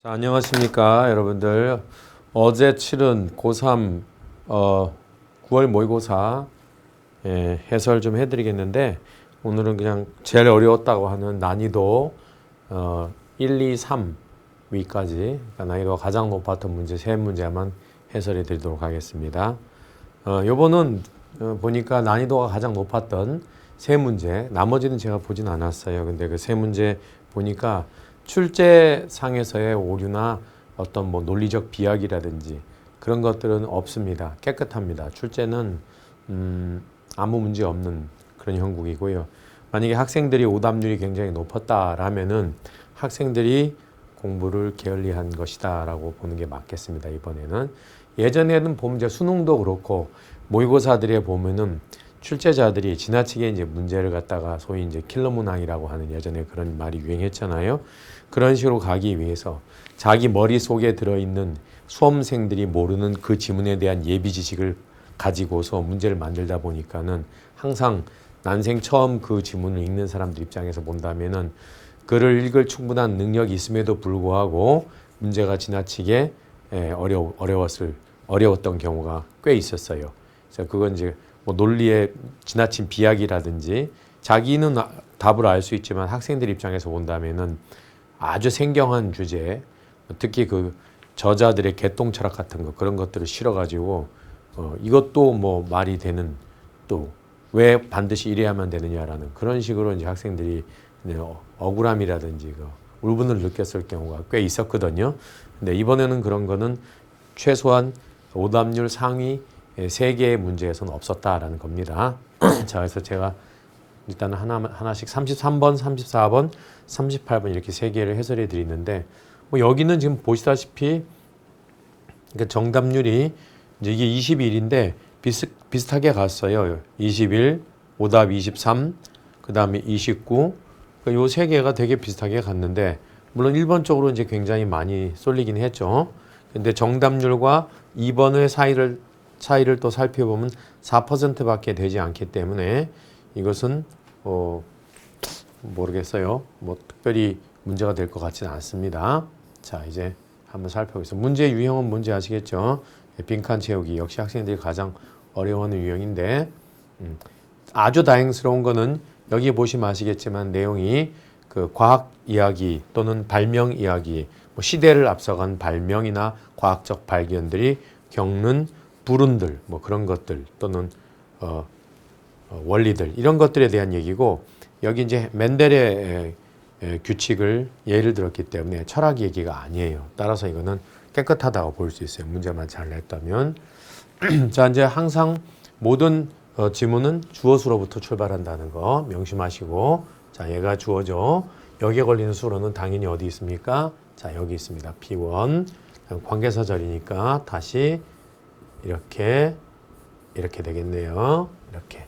자, 안녕하십니까, 여러분들. 어제 치른 고3 9월 모의고사 해설 좀 해드리겠는데, 오늘은 그냥 제일 어려웠다고 하는 난이도 1, 2, 3 위까지, 그러니까 난이도가 가장 높았던 문제 3문제만 해설해 드리도록 하겠습니다. 요번은 보니까 난이도가 가장 높았던 3문제, 나머지는 제가 보진 않았어요. 근데 그 3문제 보니까 출제상에서의 오류나 어떤 뭐 논리적 비약이라든지 그런 것들은 없습니다. 깨끗합니다. 출제는 아무 문제 없는 그런 형국이고요. 만약에 학생들이 오답률이 굉장히 높았다라면은 학생들이 공부를 게을리한 것이다라고 보는 게 맞겠습니다. 이번에는 예전에는 보면 이제 수능도 그렇고 모의고사들에 보면은 출제자들이 지나치게 이제 문제를 갖다가 소위 이제 킬러 문항이라고 하는 예전에 그런 말이 유행했잖아요. 그런 식으로 가기 위해서 자기 머릿속에 들어있는 수험생들이 모르는 그 지문에 대한 예비 지식을 가지고서 문제를 만들다 보니까는 항상 난생 처음 그 지문을 읽는 사람들 입장에서 본다면은 글을 읽을 충분한 능력이 있음에도 불구하고 문제가 지나치게 어려웠던 경우가 꽤 있었어요. 그래서 그건 이제 뭐 논리의 지나친 비약이라든지 자기는 답을 알 수 있지만 학생들 입장에서 본다면은 아주 생경한 주제, 특히 그 저자들의 개똥 철학 같은 거 그런 것들을 실어가지고 이것도 뭐 말이 되는 또 왜 반드시 이래야만 되느냐라는 그런 식으로 이제 학생들이 억울함이라든지 그 울분을 느꼈을 경우가 꽤 있었거든요. 근데 이번에는 그런 거는 최소한 오답률 상위 3개의 문제에서는 없었다라는 겁니다. 자, 그래서 제가 일단 하나씩 33번, 34번, 38번 이렇게 3개를 해설해 드리는데 뭐 여기는 지금 보시다시피 그러니까 정답률이 이제 이게 21인데 비슷하게 갔어요. 21, 오답 23, 그 다음에 29. 요 3개가 되게 비슷하게 갔는데 물론 1번 쪽으로 이제 굉장히 많이 쏠리긴 했죠. 근데 정답률과 2번의 차이를 또 살펴보면 4%밖에 되지 않기 때문에 이것은 모르겠어요. 뭐 특별히 문제가 될 것 같지는 않습니다. 자, 이제 한번 살펴보겠습니다. 문제 유형은 뭔지 아시겠죠? 빈칸 채우기 역시 학생들이 가장 어려워하는 유형인데 아주 다행스러운 거는 여기 보시면 아시겠지만 내용이 그 과학 이야기 또는 발명 이야기, 뭐 시대를 앞서간 발명이나 과학적 발견들이 겪는 불운들, 뭐 그런 것들 또는 원리들 이런 것들에 대한 얘기고 여기 이제 맨델의 규칙을 예를 들었기 때문에 철학 얘기가 아니에요. 따라서 이거는 깨끗하다고 볼 수 있어요. 문제만 잘 냈다면. 자, 이제 항상 모든 지문은 주어수로부터 출발한다는 거 명심하시고 자, 얘가 주어죠. 여기에 걸리는 수로는 당연히 어디 있습니까? 자, 여기 있습니다. P1 관계사절이니까 다시 이렇게 되겠네요. 이렇게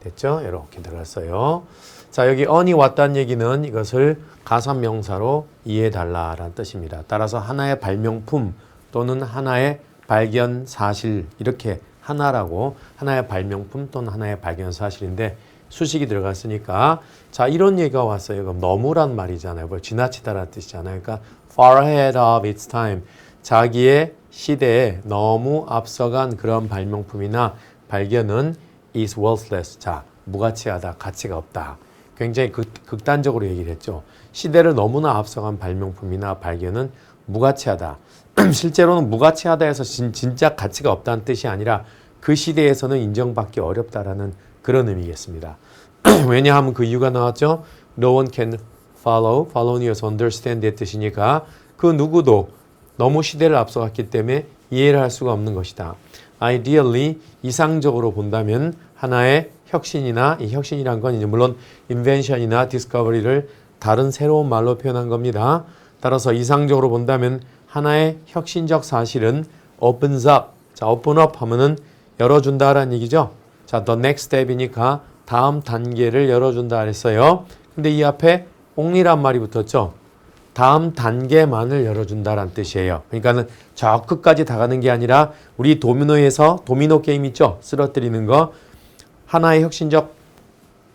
됐죠? 이렇게 들어갔어요. 자, 여기 on이 왔다는 얘기는 이것을 가산명사로 이해해달라라는 뜻입니다. 따라서 하나의 발명품 또는 하나의 발견 사실 이렇게 하나의 발명품 또는 하나의 발견 사실인데 수식이 들어갔으니까 자, 이런 얘기가 왔어요. 그럼 너무란 말이잖아요. 뭘 지나치다라는 뜻이잖아요. 그러니까 far ahead of its time. 자기의 시대에 너무 앞서간 그런 발명품이나 발견은 is worthless. 자, 무가치하다, 가치가 없다. 굉장히 극단적으로 얘기를 했죠. 시대를 너무나 앞서간 발명품이나 발견은 무가치하다. 실제로는 무가치하다 해서 진짜 가치가 없다는 뜻이 아니라 그 시대에서는 인정받기 어렵다라는 그런 의미겠습니다. 왜냐하면 그 이유가 나왔죠. No one can follow는 이어서 understand의 뜻이니까 그 누구도 너무 시대를 앞서갔기 때문에 이해를 할 수가 없는 것이다. Ideally, 이상적으로 본다면 하나의 혁신이나 이 혁신이란 건 이제 물론 invention이나 discovery를 다른 새로운 말로 표현한 겁니다. 따라서 이상적으로 본다면 하나의 혁신적 사실은 opens up. 자, open up 하면은 열어준다라는 얘기죠. 자, the next step이니까 다음 단계를 열어준다 그랬어요. 근데 이 앞에 only란 말이 붙었죠. 다음 단계만을 열어준다라는 뜻이에요. 그러니까는 저 끝까지 다 가는 게 아니라 우리 도미노에서 도미노 게임 있죠? 쓰러뜨리는 거. 하나의 혁신적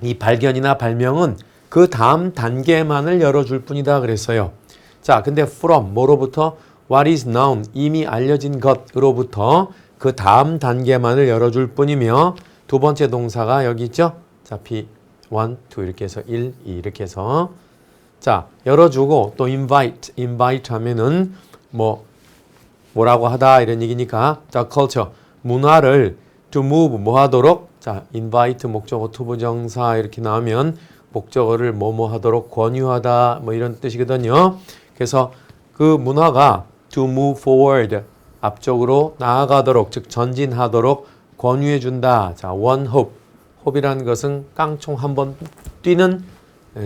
이 발견이나 발명은 그 다음 단계만을 열어줄 뿐이다 그랬어요. 자, 근데 from 뭐로부터? what is known 이미 알려진 것으로부터 그 다음 단계만을 열어줄 뿐이며 두 번째 동사가 여기 있죠? 자, P1, 2 이렇게 해서 1, 2 이렇게 해서 자, 열어주고 또 invite 하면은 뭐라고 하다 이런 얘기니까 자, culture 문화를 to move 뭐 하도록 자, invite 목적어 투부정사 이렇게 나오면 목적어를 뭐뭐 하도록 권유하다 뭐 이런 뜻이거든요. 그래서 그 문화가 to move forward 앞쪽으로 나아가도록 즉 전진하도록 권유해 준다. 자, one hope. hope이라는 것은 깡총 한번 뛰는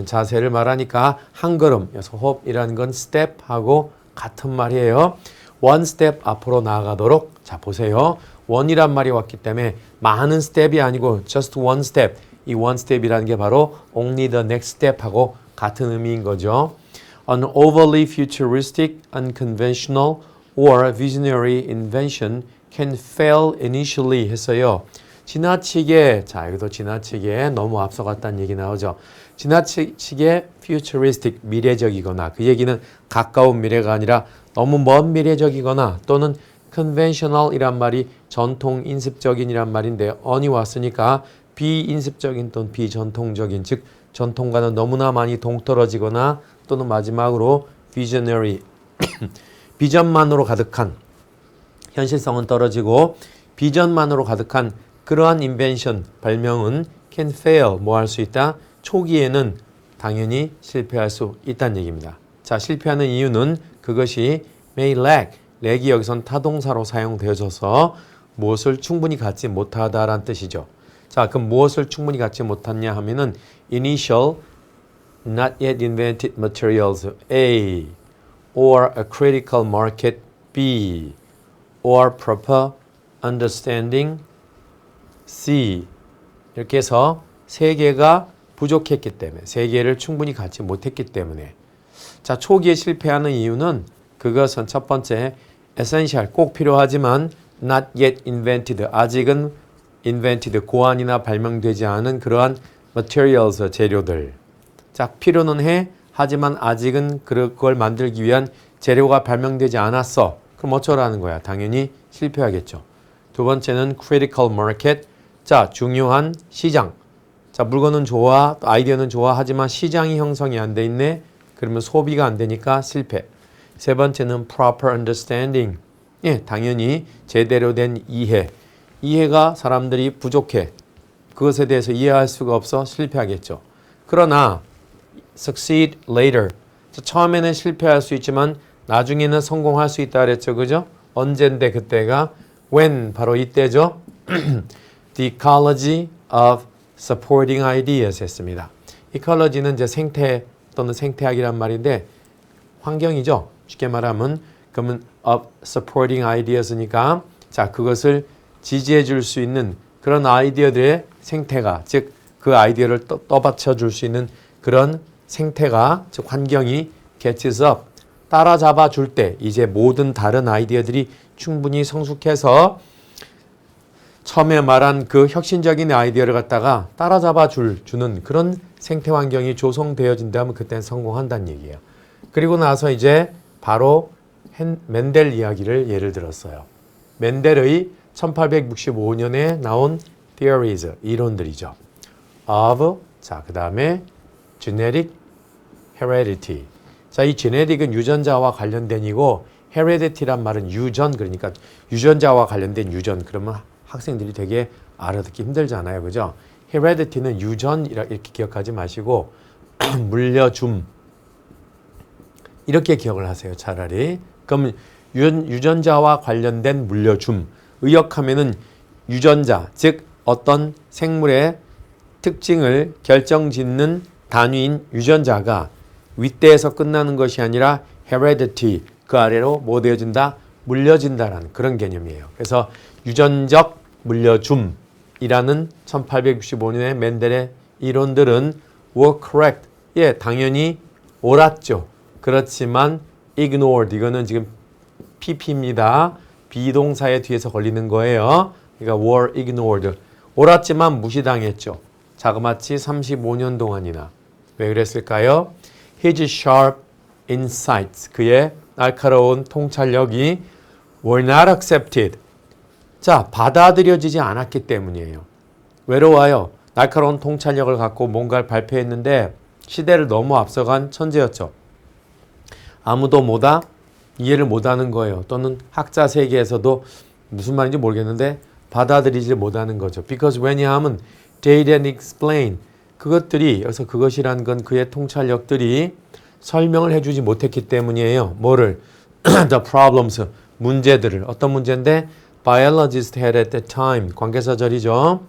자세를 말하니까 한 걸음. 그래서 hope이라는 건 step하고 같은 말이에요. one step 앞으로 나아가도록. 자, 보세요. one이란 말이 왔기 때문에 많은 스텝이 아니고 just one step. 이 one step이라는 게 바로 only the next step하고 같은 의미인 거죠. An overly futuristic, unconventional, or visionary invention can fail initially 했어요. 지나치게, 자, 여기도 지나치게 너무 앞서갔다는 얘기 나오죠. 지나치게 futuristic, 미래적이거나 그 얘기는 가까운 미래가 아니라 너무 먼 미래적이거나 또는 conventional 이란 말이 전통 인습적인이란 말인데 on이 왔으니까 비인습적인 또는 비전통적인 즉 전통과는 너무나 많이 동떨어지거나 또는 마지막으로 visionary 비전만으로 가득한 현실성은 떨어지고 비전만으로 가득한 그러한 invention 발명은 can fail 뭐 할 수 있다 초기에는 당연히 실패할 수 있다는 얘기입니다. 자, 실패하는 이유는 그것이 may lack 렉이 여기선 타동사로 사용되어져서 무엇을 충분히 갖지 못하다라는 뜻이죠. 자, 그럼 무엇을 충분히 갖지 못했냐 하면은 initial not yet invented materials A or a critical market B or proper understanding C 이렇게 해서 세 개가 부족했기 때문에 세 개를 충분히 갖지 못했기 때문에 자, 초기에 실패하는 이유는 그것은 첫 번째 essential 꼭 필요하지만 not yet invented 아직은 invented 고안이나 발명되지 않은 그러한 materials 재료들 자, 필요는 해 하지만 아직은 그걸 만들기 위한 재료가 발명되지 않았어. 그럼 어쩌라는 거야? 당연히 실패하겠죠. 두 번째는 critical market 자, 중요한 시장 자, 물건은 좋아 아이디어는 좋아 하지만 시장이 형성이 안 돼 있네. 그러면 소비가 안 되니까 실패. 세 번째는 proper understanding 예, 당연히 제대로 된 이해 이해가 사람들이 부족해. 그것에 대해서 이해할 수가 없어 실패하겠죠. 그러나 succeed later. 처음에는 실패할 수 있지만 나중에는 성공할 수 있다 그랬죠. 그죠? 언젠데 그때가 when 바로 이때죠. The ecology of supporting ideas 했습니다. ecology는 이제 생태 또는 생태학이란 말인데 환경이죠. 쉽게 말하면 그러면 of supporting ideas니까 자, 그것을 지지해 줄 수 있는 그런 아이디어들의 생태가 즉 그 아이디어를 떠받쳐 줄 수 있는 그런 생태가 즉 환경이 catches up 따라잡아 줄 때 이제 모든 다른 아이디어들이 충분히 성숙해서 처음에 말한 그 혁신적인 아이디어를 갖다가 따라잡아 주는 그런 생태 환경이 조성되어진다면 그때는 성공한다는 얘기예요. 그리고 나서 이제 바로 멘델 이야기를 예를 들었어요. 멘델의 1865년에 나온 theories, 이론들이죠. of, 자, 그 다음에 genetic heredity. 자, 이 genetic은 유전자와 관련된 이고 heredity란 말은 유전, 그러니까 유전자와 관련된 유전. 그러면 학생들이 되게 알아듣기 힘들잖아요. 그죠? heredity는 유전, 이렇게 기억하지 마시고 물려줌. 이렇게 기억을 하세요. 차라리. 그럼 유전자와 관련된 물려줌. 의역하면은 유전자, 즉 어떤 생물의 특징을 결정짓는 단위인 유전자가 윗대에서 끝나는 것이 아니라 heredity, 그 아래로 뭐 되어진다? 물려진다라는 그런 개념이에요. 그래서 유전적 물려줌이라는 1865년의 멘델의 이론들은 were correct. 예, 당연히 옳았죠. 그렇지만 ignored, 이거는 지금 pp입니다. 비동사의 뒤에서 걸리는 거예요. 그러니까 were ignored. 옳았지만 무시당했죠. 자그마치 35년 동안이나. 왜 그랬을까요? His sharp insights, 그의 날카로운 통찰력이 were not accepted. 자, 받아들여지지 않았기 때문이에요. 외로워요. 날카로운 통찰력을 갖고 뭔가를 발표했는데 시대를 너무 앞서간 천재였죠. 아무도 뭐다? 이해를 못하는 거예요. 또는 학자 세계에서도 무슨 말인지 모르겠는데 받아들이지 못하는 거죠. Because 왜냐하면 they didn't explain. 그것들이, 여기서 그것이란 건 그의 통찰력들이 설명을 해주지 못했기 때문이에요. 뭐를? The problems, 문제들을. 어떤 문제인데? Biologists had at that time. 관계사절이죠.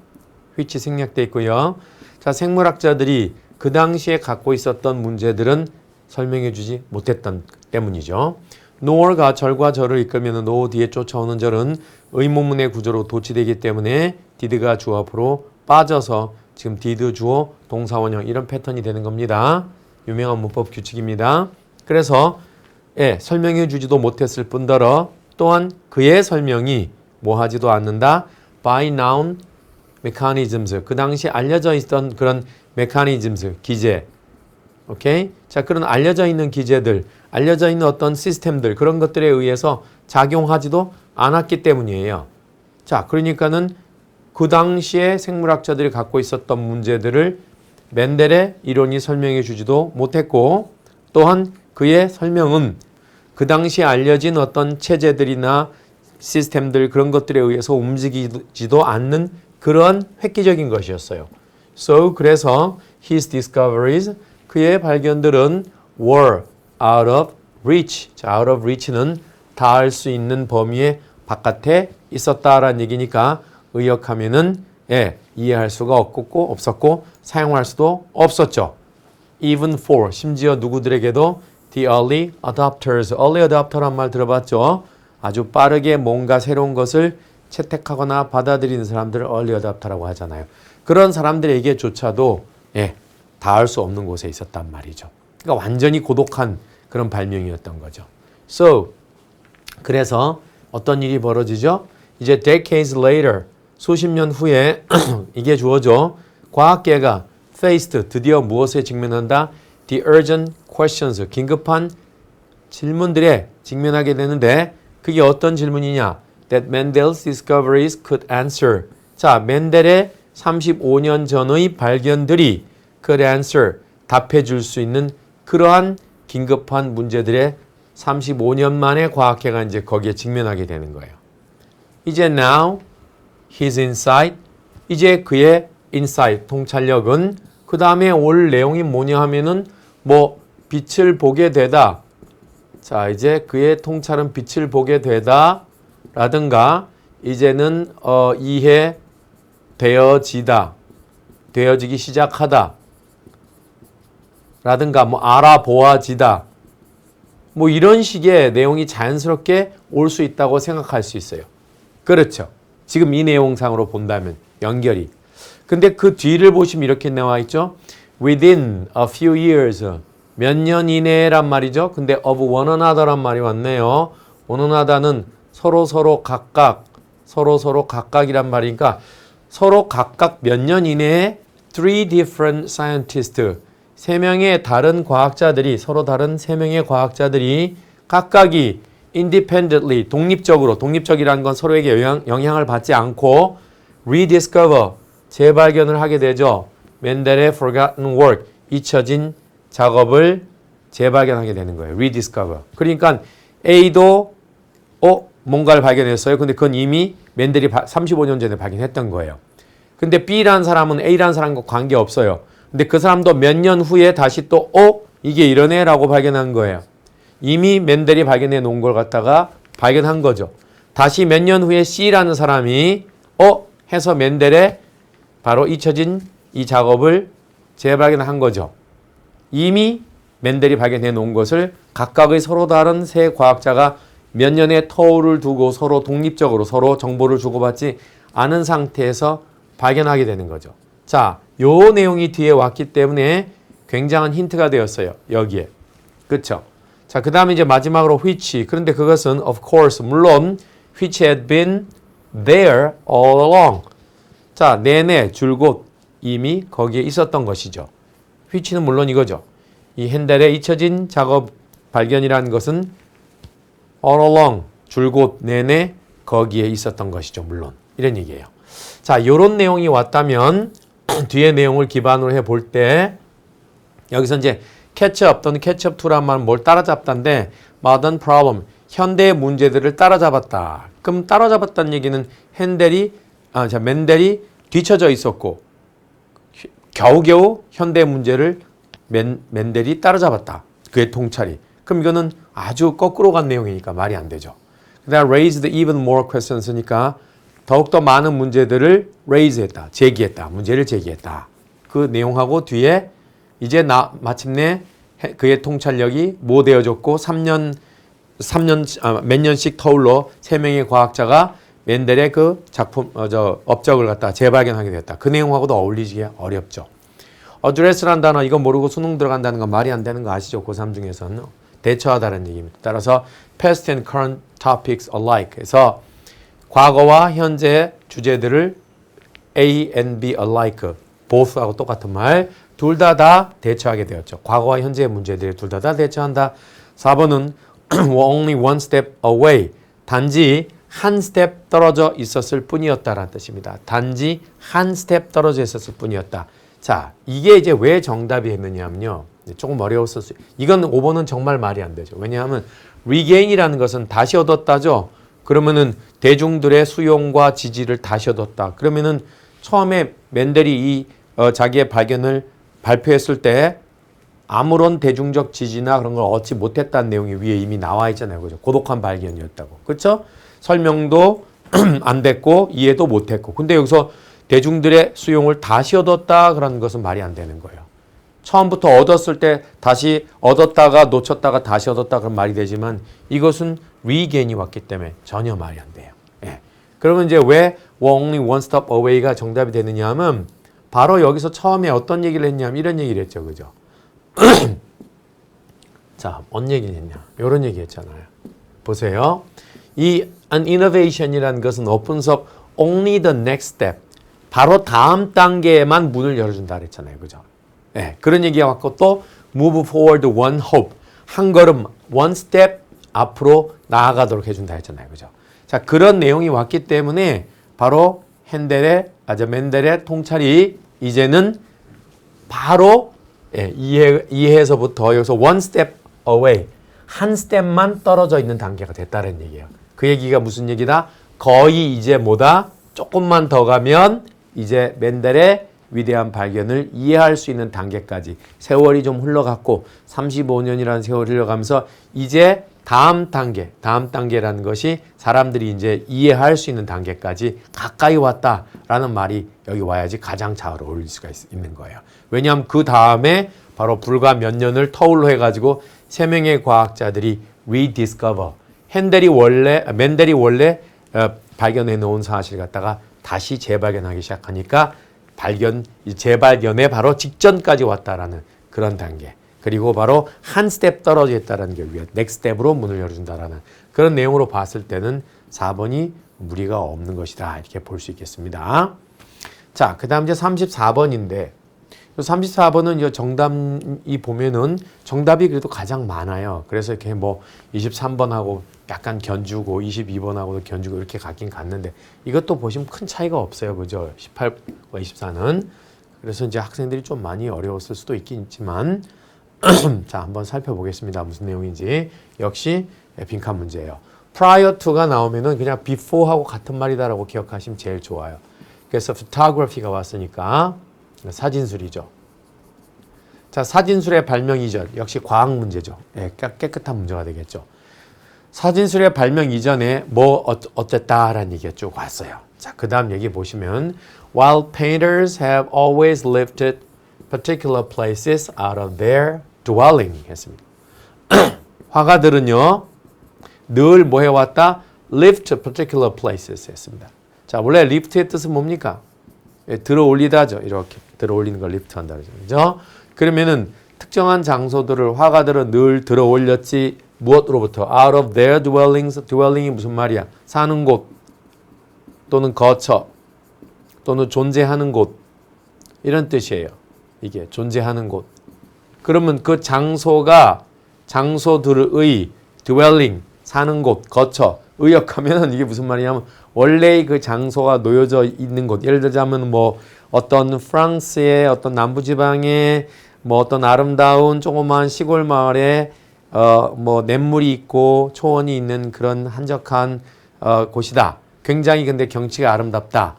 which 생략돼 있고요. 자, 생물학자들이 그 당시에 갖고 있었던 문제들은 설명해주지 못했던 때문이죠. nor가 절과 절을 이끌면 no 뒤에 쫓아오는 절은 의문문의 구조로 도치되기 때문에 did가 주어로 빠져서 지금 did 주어 동사원형 이런 패턴이 되는 겁니다. 유명한 문법 규칙입니다. 그래서 설명해주지도 못했을 뿐더러 또한 그의 설명이 뭐 하지도 않는다. by noun mechanisms. 그 당시 알려져 있던 그런 mechanisms, 기제. 오케이? 자, 그런 알려져 있는 기제들, 알려져 있는 어떤 시스템들, 그런 것들에 의해서 작용하지도 않았기 때문이에요. 자, 그러니까는 그 당시에 생물학자들이 갖고 있었던 문제들을 멘델의 이론이 설명해 주지도 못했고, 또한 그의 설명은 그 당시에 알려진 어떤 체제들이나 시스템들, 그런 것들에 의해서 움직이지도 않는 그러한 획기적인 것이었어요. So, 그래서 his discoveries, 그의 발견들은 were out of reach. 자, out of reach는 닿을 수 있는 범위의 바깥에 있었다라는 얘기니까 의역하면은 이해할 수가 없었고 사용할 수도 없었죠. Even for, 심지어 누구들에게도 the early adopters. early adopter란 말 들어봤죠? 아주 빠르게 뭔가 새로운 것을 채택하거나 받아들이는 사람들을 early adopter라고 하잖아요. 그런 사람들에게조차도 닿을 수 없는 곳에 있었단 말이죠. 그러니까 완전히 고독한 그런 발명이었던 거죠. So, 그래서 어떤 일이 벌어지죠? 이제 decades later, 수십 년 후에 이게 주어져. 과학계가 faced, 드디어 무엇에 직면한다? The urgent questions, 긴급한 질문들에 직면하게 되는데 그게 어떤 질문이냐? That Mendel's discoveries could answer. 자, 멘델의 35년 전의 발견들이 could answer, 답해 줄 수 있는 그러한 긴급한 문제들에 35년 만에 과학계가 이제 거기에 직면하게 되는 거예요. 이제 now his insight, 이제 그의 insight, 통찰력은 그 다음에 올 내용이 뭐냐 하면은 뭐 빛을 보게 되다. 자, 이제 그의 통찰은 빛을 보게 되다 라든가 이제는 이해되어지다, 되어지기 시작하다 라든가 뭐 알아보아지다, 뭐 이런 식의 내용이 자연스럽게 올 수 있다고 생각할 수 있어요. 그렇죠. 지금 이 내용상으로 본다면 연결이. 근데 그 뒤를 보시면 이렇게 나와 있죠. Within a few years, 몇 년 이내란 말이죠. 근데 of one another란 말이 왔네요. one another는 서로 각각이란 말이니까 서로 각각 몇 년 이내에 three different scientists, 세 명의 다른 과학자들이, 서로 다른 세 명의 과학자들이 각각이 independently, 독립적이라는 건 서로에게 영향을 받지 않고 rediscover, 재발견을 하게 되죠. 멘델의 forgotten work, 잊혀진 작업을 재발견하게 되는 거예요. rediscover. 그러니까 A도 뭔가를 발견했어요. 근데 그건 이미 멘델이 35년 전에 발견했던 거예요. 근데 B라는 사람은 A라는 사람과 관계없어요. 근데 그 사람도 몇 년 후에 다시 또 이게 이러네 라고 발견한 거예요. 이미 멘델이 발견해 놓은 걸 갖다가 발견한 거죠. 다시 몇 년 후에 C라는 사람이 해서 멘델의 바로 잊혀진 이 작업을 재발견한 거죠. 이미 멘델이 발견해 놓은 것을 각각의 서로 다른 세 과학자가 몇 년의 터울을 두고 서로 독립적으로 서로 정보를 주고받지 않은 상태에서 발견하게 되는 거죠. 자, 요 내용이 뒤에 왔기 때문에 굉장한 힌트가 되었어요. 여기에. 그렇죠? 자, 그 다음에 이제 마지막으로 which. 그런데 그것은 of course, 물론 which had been there all along. 자, 내내 줄곧 이미 거기에 있었던 것이죠. which는 물론 이거죠. 이 헨델의 잊혀진 작업 발견이라는 것은 all along 줄곧 내내 거기에 있었던 것이죠. 물론 이런 얘기예요. 자, 이런 내용이 왔다면 뒤에 내용을 기반으로 해볼 때 여기서 이제 catch-up 또는 catch-up to란 말은 뭘 따라잡다인데 modern problem, 현대의 문제들을 따라잡았다. 그럼 따라잡았다는 얘기는 맨델이 뒤처져 있었고 겨우겨우 현대 문제를 맨델이 따라잡았다. 그의 통찰이. 그럼 이거는 아주 거꾸로 간 내용이니까 말이 안 되죠. 그다음 raised even more questions니까 더욱더 많은 문제들을 raise했다. 제기했다. 문제를 제기했다. 그 내용하고 뒤에 이제 마침내 그의 통찰력이 뭐 되어졌고 몇 년씩 터울러 3명의 과학자가 맨델의 그 작품, 업적을 갖다 재발견하게 됐다. 그 내용하고도 어울리기 어렵죠. address라는 단어 이거 모르고 수능 들어간다는 건 말이 안 되는 거 아시죠? 고3 중에서는 대처하다는 얘기입니다. 따라서 past and current topics alike. 그래서 과거와 현재 주제들을 A and B alike, both하고 똑같은 말, 둘 다 대처하게 되었죠. 과거와 현재의 문제들을 둘 다 대처한다. 4번은 only one step away, 단지 한 스텝 떨어져 있었을 뿐이었다라는 뜻입니다. 단지 한 스텝 떨어져 있었을 뿐이었다. 자, 이게 이제 왜 정답이 했느냐면요. 조금 어려웠을 수, 이건 5번은 정말 말이 안 되죠. 왜냐하면 regain이라는 것은 다시 얻었다죠. 그러면은 대중들의 수용과 지지를 다시 얻었다. 그러면은 처음에 맨델이 자기의 발견을 발표했을 때 아무런 대중적 지지나 그런 걸 얻지 못했다는 내용이 위에 이미 나와 있잖아요. 그죠? 고독한 발견이었다고. 그렇죠? 설명도 안 됐고 이해도 못했고. 근데 여기서 대중들의 수용을 다시 얻었다 그런 것은 말이 안 되는 거예요. 처음부터 얻었을 때 다시 얻었다가 놓쳤다가 다시 얻었다 그런 말이 되지만 이것은 regain이 왔기 때문에 전혀 말이 안 돼요. 예. 그러면 이제 왜 only one step away가 정답이 되느냐 하면 바로 여기서 처음에 어떤 얘기를 했냐면 이런 얘기를 했죠. 그죠? 자, 뭔 얘기를 했냐? 이런 얘기 했잖아요. 보세요. 이 an innovation이라는 것은 opens up only the next step. 바로 다음 단계에만 문을 열어준다 그랬잖아요. 그죠? 네, 그런 얘기가 왔고 또 move forward one hope. 한 걸음, one step 앞으로 나아가도록 해준다 했잖아요. 그죠? 자, 그런 내용이 왔기 때문에 바로 맨델의 통찰이 이제는 바로 이해에서부터 여기서 one step away, 한 스텝만 떨어져 있는 단계가 됐다는 얘기예요. 그 얘기가 무슨 얘기다? 거의 이제 뭐다? 조금만 더 가면 이제 맨델의 위대한 발견을 이해할 수 있는 단계까지 세월이 좀 흘러갔고 35년이라는 세월이 흘러가면서 이제 다음 단계라는 것이 사람들이 이제 이해할 수 있는 단계까지 가까이 왔다라는 말이 여기 와야지 가장 잘 어울릴 수가 있는 거예요. 왜냐하면 그 다음에 바로 불과 몇 년을 터울로 해가지고 3명의 과학자들이 rediscover, 맨델이 원래 발견해 놓은 사실 갖다가 다시 재발견하기 시작하니까 재발견에 바로 직전까지 왔다라는 그런 단계. 그리고 바로 한 스텝 떨어져 있다는 게 넥스트 스텝으로 문을 열어준다라는 그런 내용으로 봤을 때는 4번이 무리가 없는 것이다. 이렇게 볼 수 있겠습니다. 자, 그 다음 이제 34번인데 34번은 정답이 보면은 정답이 그래도 가장 많아요. 그래서 이렇게 뭐 23번하고 약간 견주고 22번하고도 견주고 이렇게 갔긴 갔는데 이것도 보시면 큰 차이가 없어요. 그죠? 18과 24는. 그래서 이제 학생들이 좀 많이 어려웠을 수도 있긴 있지만 자, 한번 살펴보겠습니다. 무슨 내용인지. 역시 빈칸 문제예요. prior to가 나오면은 그냥 before하고 같은 말이다라고 기억하시면 제일 좋아요. 그래서 photography가 왔으니까 사진술이죠. 자, 사진술의 발명 이전. 역시 과학 문제죠. 예, 깨끗한 문제가 되겠죠. 사진술의 발명 이전에 뭐 어땠다라는 얘기가 쭉 왔어요. 자, 그 다음 얘기 보시면 While painters have always lifted particular places out of their dwelling 했습니다. 화가들은요. 늘 뭐 해왔다? lift particular places 했습니다. 자, 원래 lift의 뜻은 뭡니까? 예, 들어 올리다죠. 이렇게 들어 올리는 걸 리프트한다 그러죠. 그러면은 특정한 장소들을 화가들은 늘 들어 올렸지 무엇으로부터? out of their dwellings. dwelling이 무슨 말이야? 사는 곳 또는 거처 또는 존재하는 곳 이런 뜻이에요. 이게 존재하는 곳. 그러면 그 장소가 장소들의 dwelling, 사는 곳, 거처, 의역하면 이게 무슨 말이냐면 원래 그 장소가 놓여져 있는 곳, 예를 들자면 뭐 어떤 프랑스의 어떤 남부지방에 뭐 어떤 아름다운 조그만 시골 마을에 뭐 냇물이 있고 초원이 있는 그런 한적한 곳이다. 굉장히 근데 경치가 아름답다.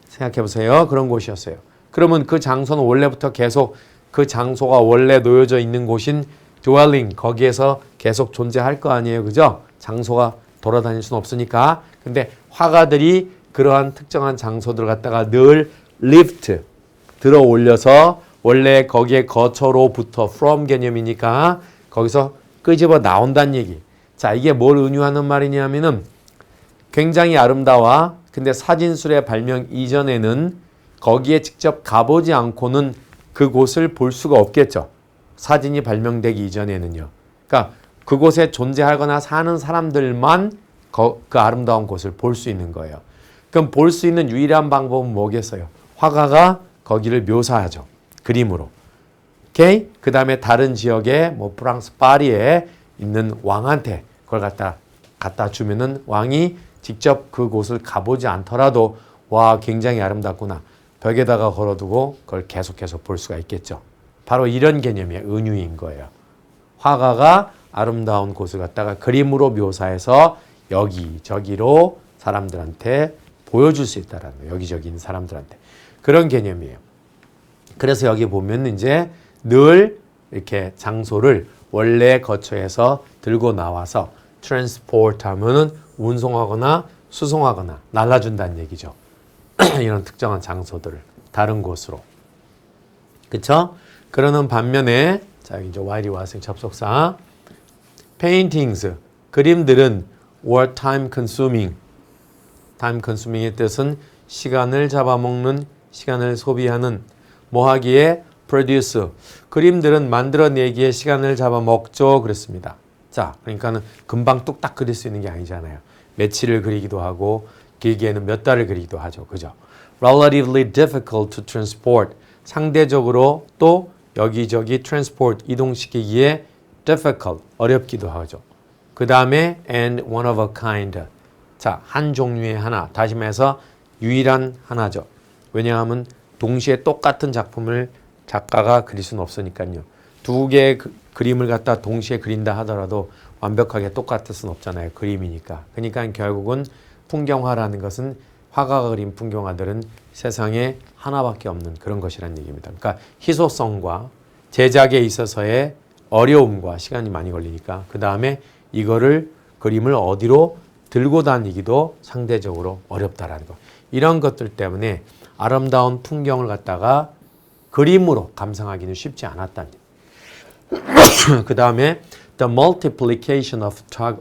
생각해 보세요. 그런 곳이었어요. 그러면 그 장소는 원래부터 계속 그 장소가 원래 놓여져 있는 곳인 dwelling, 거기에서 계속 존재할 거 아니에요. 그죠? 장소가 돌아다닐 수는 없으니까. 근데 화가들이 그러한 특정한 장소들 갖다가 늘 lift, 들어 올려서 원래 거기에 거처로부터 from 개념이니까 거기서 끄집어 나온다는 얘기. 자, 이게 뭘 은유하는 말이냐면은 굉장히 아름다워. 근데 사진술의 발명 이전에는 거기에 직접 가보지 않고는 그곳을 볼 수가 없겠죠. 사진이 발명되기 이전에는요. 그러니까 그곳에 존재하거나 사는 사람들만 그 아름다운 곳을 볼 수 있는 거예요. 그럼 볼 수 있는 유일한 방법은 뭐겠어요? 화가가 거기를 묘사하죠. 그림으로. 오케이? 그 다음에 다른 지역에 뭐 프랑스 파리에 있는 왕한테 그걸 갖다 주면은 왕이 직접 그곳을 가보지 않더라도 와, 굉장히 아름답구나. 벽에다가 걸어두고 그걸 계속해서 볼 수가 있겠죠. 바로 이런 개념의 은유인 거예요. 화가가 아름다운 곳을 갖다가 그림으로 묘사해서 여기저기로 사람들한테 보여줄 수 있다라는 거예요. 여기저기 있는 사람들한테. 그런 개념이에요. 그래서 여기 보면 이제 늘 이렇게 장소를 원래 거처에서 들고 나와서 transport 하면은 운송하거나 수송하거나 날라준다는 얘기죠. 이런 특정한 장소들을 다른 곳으로. 그쵸? 그러는 반면에 자, 이제 while이 왔으니 접속사 paintings, 그림들은 were time consuming. time consuming의 뜻은 시간을 잡아먹는, 시간을 소비하는, 뭐 하기에 produce, 그림들은 만들어내기에 시간을 잡아먹죠. 그랬습니다. 자, 그러니까는 금방 뚝딱 그릴 수 있는 게 아니잖아요. 며칠을 그리기도 하고 길게는 몇 달을 그리기도 하죠. 그죠? relatively difficult to transport, 상대적으로 또 여기저기 transport, 이동시키기에 difficult, 어렵기도 하죠. 그 다음에 and one of a kind, 자, 한 종류의 하나, 다시 말해서 유일한 하나죠. 왜냐하면 동시에 똑같은 작품을 작가가 그릴 수는 없으니까요. 두 개의 그림을 갖다 동시에 그린다 하더라도 완벽하게 똑같을 수는 없잖아요. 그림이니까. 그러니까 결국은 풍경화라는 것은 화가가 그린 풍경화들은 세상에 하나밖에 없는 그런 것이라는 얘기입니다. 그러니까 희소성과 제작에 있어서의 어려움과 시간이 많이 걸리니까 그 다음에 이거를 그림을 어디로 들고 다니기도 상대적으로 어렵다라는 거. 이런 것들 때문에 아름다운 풍경을 갖다가 그림으로 감상하기는 쉽지 않았다는 그 다음에 the multiplication of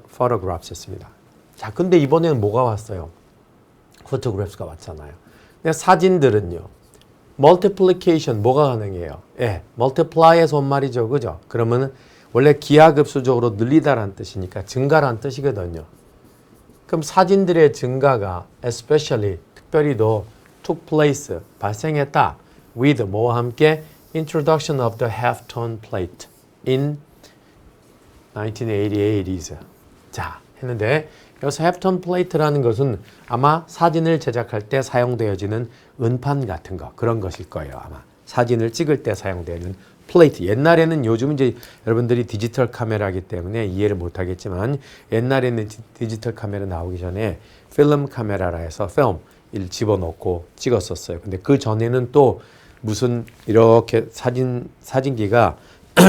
photographs 했습니다. 자, 근데 이번에는 뭐가 왔어요? photographs가 왔잖아요. 근데 사진들은요. multiplication 뭐가 가능해요? 예, multiply에서 온 말이죠. 그죠? 그러면 원래 기하급수적으로 늘리다라는 뜻이니까 증가라는 뜻이거든요. 그럼 사진들의 증가가 especially 특별히도 took place 발생했다. with 뭐와 함께 introduction of the half-tone plate in 1988 자, 했는데 여기서 half-tone plate라는 것은 아마 사진을 제작할 때 사용되어지는 은판 같은 거 그런 것일 거예요. 아마 사진을 찍을 때 사용되는 플레이트. 옛날에는 요즘 이제 여러분들이 디지털 카메라이기 때문에 이해를 못 하겠지만 옛날에는 디지털 카메라 나오기 전에 필름 카메라라 해서 필름을 집어넣고 찍었었어요. 근데 그 전에는 또 무슨 이렇게 사진기가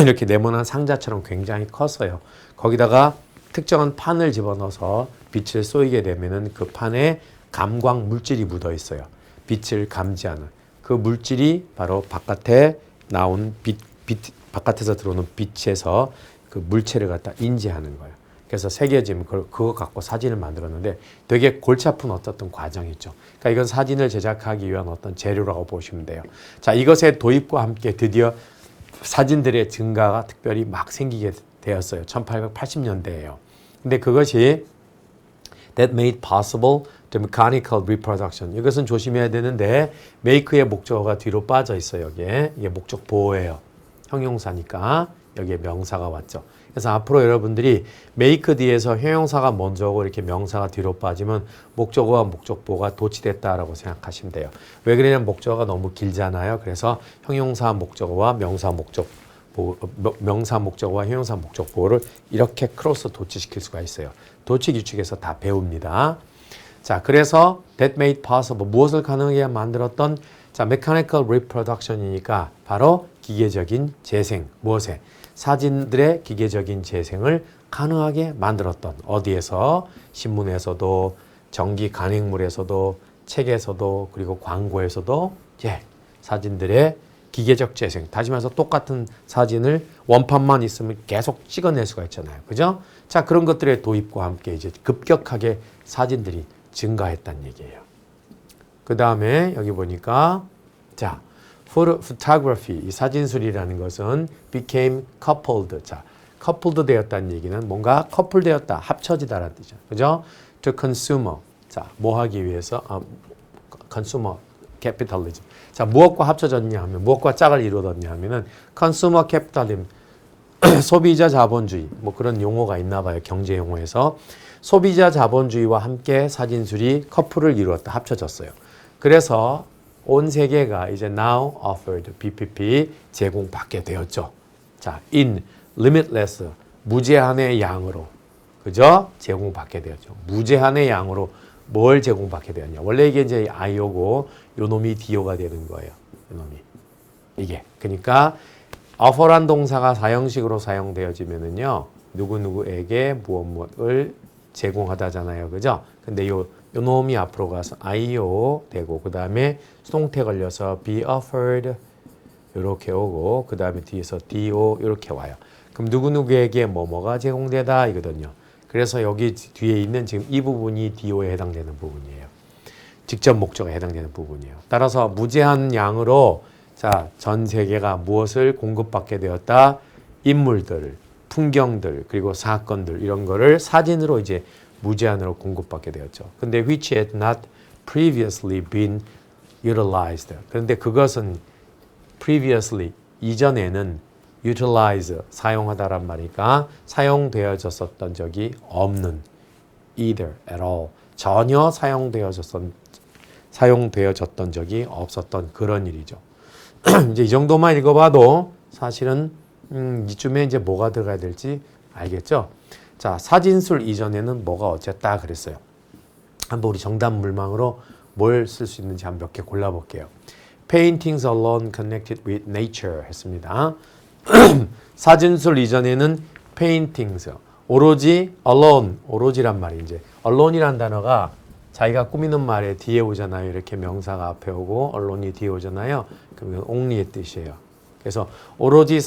이렇게 네모난 상자처럼 굉장히 컸어요. 거기다가 특정한 판을 집어넣어서 빛을 쏘이게 되면은 그 판에 감광 물질이 묻어 있어요. 빛을 감지하는 그 물질이 바로 바깥에 나온 바깥에서 들어오는 빛에서 그 물체를 갖다 인지하는 거예요. 그래서 새겨지면 그거 갖고 사진을 만들었는데 되게 골치 아픈 어떤 과정이죠. 그러니까 이건 사진을 제작하기 위한 어떤 재료라고 보시면 돼요. 자, 이것의 도입과 함께 드디어 사진들의 증가가 특별히 막 생기게 되었어요. 1880년대예요. 근데 그것이 that made possible the mechanical reproduction. 이것은 조심해야 되는데 make의 목적어가 뒤로 빠져 있어요. 여기에. 이게 목적 보호예요. 형용사니까 여기에 명사가 왔죠. 그래서 앞으로 여러분들이 make 뒤에서 형용사가 먼저 오고 이렇게 명사가 뒤로 빠지면 목적어와 목적보가 도치됐다라고 생각하시면 돼요. 왜 그러냐면 목적어가 너무 길잖아요. 그래서 형용사 목적어와 명사 목적어와 형용사 목적보를 이렇게 크로스 도치시킬 수가 있어요. 도치 규칙에서 다 배웁니다. 자, 그래서 that made possible 무엇을 가능하게 만들었던 자, mechanical reproduction이니까 바로 기계적인 재생 무엇에 사진들의 기계적인 재생을 가능하게 만들었던 어디에서 신문에서도 전기 간행물에서도 책에서도 그리고 광고에서도 사진들의 기계적 재생 다시 말해서 똑같은 사진을 원판만 있으면 계속 찍어낼 수가 있잖아요. 그죠? 자, 그런 것들의 도입과 함께 이제 급격하게 사진들이 증가했다는 얘기예요. 그 다음에 여기 보니까 자 photography 이 사진술이라는 것은 became coupled 자 coupled 되었다는 얘기는 뭔가 커플되었다 합쳐지다라는 뜻이죠. 그죠? to consumer 자 뭐 하기 위해서 consumer capitalism 자 무엇과 합쳐졌냐 하면 무엇과 짝을 이루었냐 하면은 consumer capitalism 소비자 자본주의 뭐 그런 용어가 있나 봐요. 경제 용어에서 소비자 자본주의와 함께 사진술이 커플을 이루었다 합쳐졌어요. 그래서 온 세계가 이제 now offered PPP 제공받게 되었죠. 자, in limitless 무제한의 양으로 그죠? 제공받게 되었죠. 무제한의 양으로 뭘 제공받게 되었냐? 원래 이게 이제 I오고 요놈이 D오가 되는 거예요. 요놈이 이게 그러니까 offer란 동사가 사형식으로 사용되어지면은요 누구누구에게 무엇을 제공하다잖아요. 그죠? 근데 요 놈이 앞으로 가서 IO 되고 그 다음에 수동태 걸려서 be offered 이렇게 오고 그 다음에 뒤에서 DO 이렇게 와요. 그럼 누구누구에게 뭐가 제공되다 이거든요. 그래서 여기 뒤에 있는 지금 이 부분이 DO에 해당되는 부분이에요. 직접 목적에 해당되는 부분이에요. 따라서 무제한 양으로 자, 전 세계가 무엇을 공급받게 되었다? 인물들, 풍경들, 그리고 사건들 이런 거를 사진으로 이제 무제한으로 공급받게 되었죠. 근데 which had not previously been utilized. 그런데 그것은 previously 이전에는 utilize 사용하다란 말이니까 사용되어졌었던 적이 없는 either at all 전혀 사용되어졌던 적이 없었던 그런 일이죠. 이제 이 정도만 읽어봐도 사실은 이쯤에 이제 뭐가 들어가야 될지 알겠죠? 자, 사진술 이전에는 뭐가 어쨌다 그랬어요. 한번 우리 정답 물망으로 뭘 쓸 수 있는지 한 몇 개 골라볼게요. Paintings alone connected with nature 했습니다. 사진술 이전에는 paintings 오로지 alone 오로지란 말이 이제 alone이란 단어가 자기가 꾸미는 말에 뒤에 오잖아요. 이렇게 명사가 앞에 오고 alone이 뒤에 오잖아요. 그러면 only의 뜻이에요. 그래서 오로지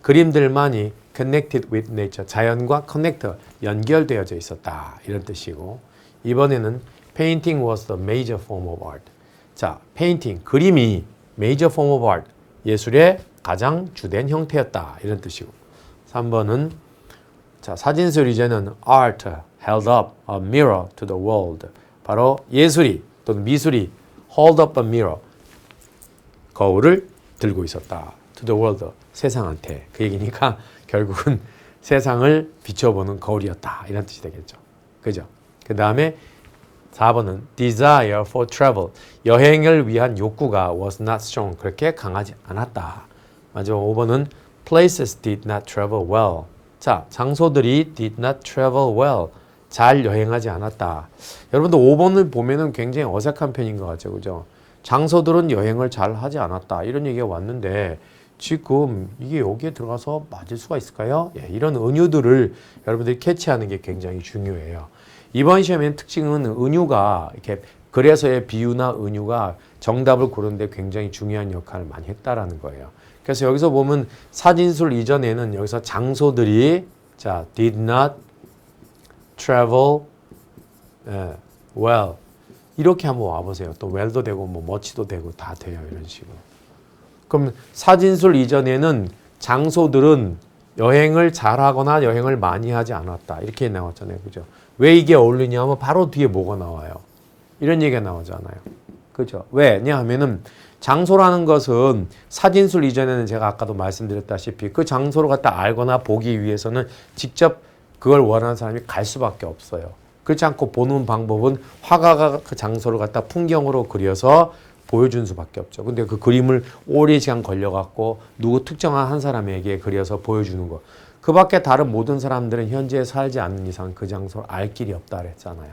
그림들만이 connected with nature 자연과 connect 연결되어져 있었다 이런 뜻이고 이번에는 painting was the major form of art. 자, painting 그림이 major form of art 예술의 가장 주된 형태였다 이런 뜻이고 3번은 자, 사진술 이제는 art held up a mirror to the world 바로 예술이 또는 미술이 hold up a mirror 거울을 들고 있었다. to the world 세상한테 그 얘기니까 결국은 세상을 비춰보는 거울이었다 이런 뜻이 되겠죠. 그죠? 그 다음에 4번은 desire for travel 여행을 위한 욕구가 was not strong 그렇게 강하지 않았다. 마지막 5번은 places did not travel well 자 장소들이 did not travel well 잘 여행하지 않았다. 여러분들 5번을 보면은 굉장히 어색한 편인 것 같죠. 그죠? 장소들은 여행을 잘 하지 않았다 이런 얘기가 왔는데 지금 이게 여기에 들어가서 맞을 수가 있을까요? 예, 이런 은유들을 여러분들이 캐치하는 게 굉장히 중요해요. 이번 시험의 특징은 은유가 이렇게 그래서의 비유나 은유가 정답을 고르는데 굉장히 중요한 역할을 많이 했다라는 거예요. 그래서 여기서 보면 사진술 이전에는 여기서 장소들이 자 did not travel well 이렇게 한번 와보세요. 또 well도 되고 뭐 much도 되고 다 돼요. 이런 식으로. 그럼 사진술 이전에는 장소들은 여행을 잘하거나 여행을 많이 하지 않았다. 이렇게 나왔잖아요. 그죠? 왜 이게 어울리냐면 바로 뒤에 뭐가 나와요. 이런 얘기가 나오잖아요. 그죠? 왜냐 하면은 장소라는 것은 사진술 이전에는 제가 아까도 말씀드렸다시피 그 장소를 갖다 알거나 보기 위해서는 직접 그걸 원하는 사람이 갈 수밖에 없어요. 그렇지 않고 보는 방법은 화가가 그 장소를 갖다 풍경으로 그려서 보여준 수밖에 없죠. 근데 그 그림을 오랜 시간 걸려갖고 누구 특정한 한 사람에게 그려서 보여주는 거. 그 밖에 다른 모든 사람들은 현재에 살지 않는 이상 그 장소를 알 길이 없다 그랬잖아요.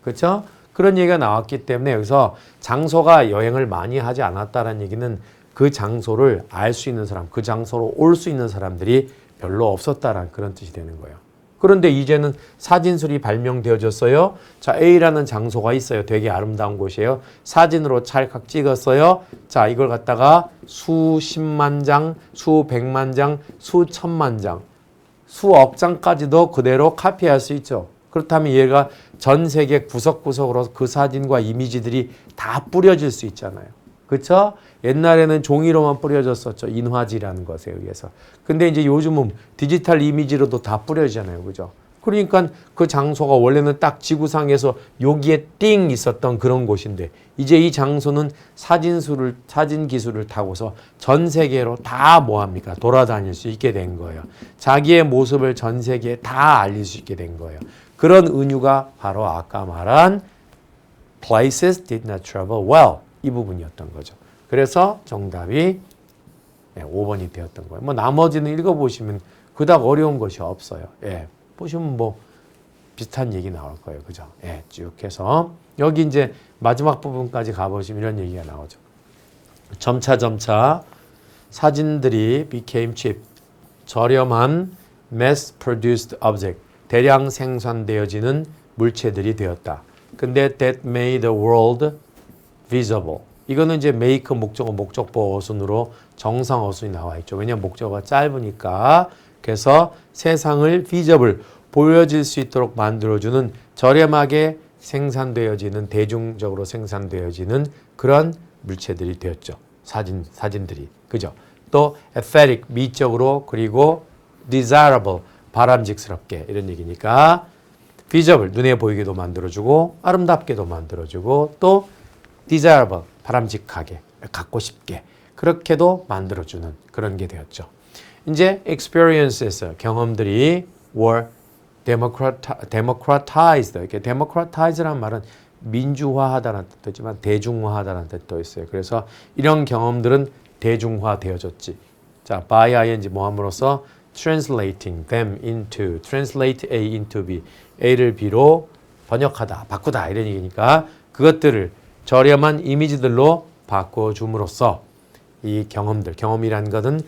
그렇죠? 그런 얘기가 나왔기 때문에 여기서 장소가 여행을 많이 하지 않았다는 얘기는 그 장소를 알 수 있는 사람, 그 장소로 올 수 있는 사람들이 별로 없었다라는 그런 뜻이 되는 거예요. 그런데 이제는 사진술이 발명되어졌어요. 자, A라는 장소가 있어요. 되게 아름다운 곳이에요. 사진으로 찰칵 찍었어요. 자, 이걸 갖다가 수십만 장, 수백만 장, 수천만 장, 수억 장까지도 그대로 카피할 수 있죠. 그렇다면 얘가 전 세계 구석구석으로 그 사진과 이미지들이 다 뿌려질 수 있잖아요. 그렇죠? 옛날에는 종이로만 뿌려졌었죠. 인화지라는 것에 의해서. 근데 이제 요즘은 디지털 이미지로도 다 뿌려지잖아요. 그죠? 그러니까 그 장소가 원래는 딱 지구상에서 여기에 띵 있었던 그런 곳인데 이제 이 장소는 사진 기술을 타고서 전 세계로 다 뭐합니까? 돌아다닐 수 있게 된 거예요. 자기의 모습을 전 세계에 다 알릴 수 있게 된 거예요. 그런 은유가 바로 아까 말한 places did not travel well 이 부분이었던 거죠. 그래서 정답이 5번이 되었던 거예요. 뭐 나머지는 읽어보시면 그닥 어려운 것이 없어요. 예, 보시면 뭐 비슷한 얘기 나올 거예요. 그죠? 예, 쭉 해서 여기 이제 마지막 부분까지 가보시면 이런 얘기가 나오죠. 점차 사진들이 became cheap, 저렴한 mass-produced object, 대량 생산되어지는 물체들이 되었다. 근데 that made the world visible. 이거는 이제 make 목적어 목적보 어순으로 정상 어순이 나와 있죠. 왜냐하면 목적어가 짧으니까. 그래서 세상을 visible, 보여질 수 있도록 만들어주는 저렴하게 생산되어지는 대중적으로 생산되어지는 그런 물체들이 되었죠. 사진들이. 그죠? 또 aesthetic, 미적으로 그리고 desirable, 바람직스럽게 이런 얘기니까 visible, 눈에 보이게도 만들어주고 아름답게도 만들어주고 또 desirable, 바람직하게, 갖고 싶게 그렇게도 만들어주는 그런 게 되었죠. 이제 experiences, 경험들이 were democratized. 이렇게 democratize라는 말은 민주화하다는 뜻도 있지만 대중화하다는 뜻도 있어요. 그래서 이런 경험들은 대중화되어졌지. 자, by ing 뭐 함으로써 translating them into, translate A into B, A를 B로 번역하다, 바꾸다 이런 얘기니까 그것들을 저렴한 이미지들로 바꿔줌으로써 이 경험들, 경험이란 것은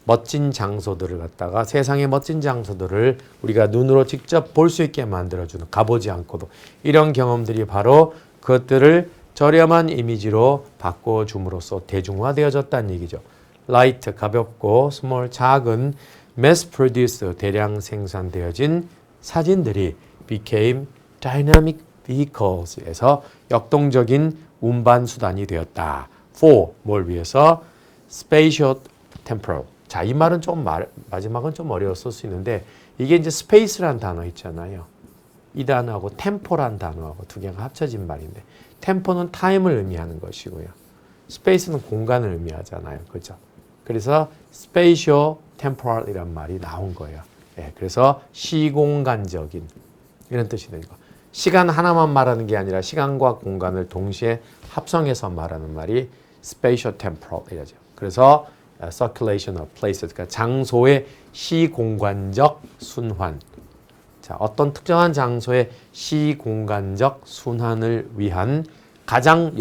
멋진 장소들을 갖다가 세상의 멋진 장소들을 우리가 눈으로 직접 볼 수 있게 만들어주는, 가보지 않고도 이런 경험들이 바로 그것들을 저렴한 이미지로 바꿔줌으로써 대중화되어졌다는 얘기죠. light, 가볍고 small, 작은 mass-produced, 대량 생산되어진 사진들이 became dynamic vehicles에서 역동적인 운반 수단이 되었다. for, 뭘 위해서? spatial temporal. 자, 이 말은 좀 마지막은 좀 어려웠을 수 있는데 이게 이제 space란 단어 있잖아요. 이 단어하고 tempo란 단어하고 두 개가 합쳐진 말인데 tempo는 time을 의미하는 것이고요. space는 공간을 의미하잖아요. 그죠? 그래서 spatial temporal이란 말이 나온 거예요. 예, 그래서 시공간적인 이런 뜻이 되는 거. 시간 하나만 말하는 게 아니라 시간과 공간을 동시에 합성해서 말하는 말이 spatial temporal이라죠. 그래서 circulation of places, 그러니까 장소의 시공간적 순환. 자, 어떤 특정한 장소의 시공간적 순환을 위한 가장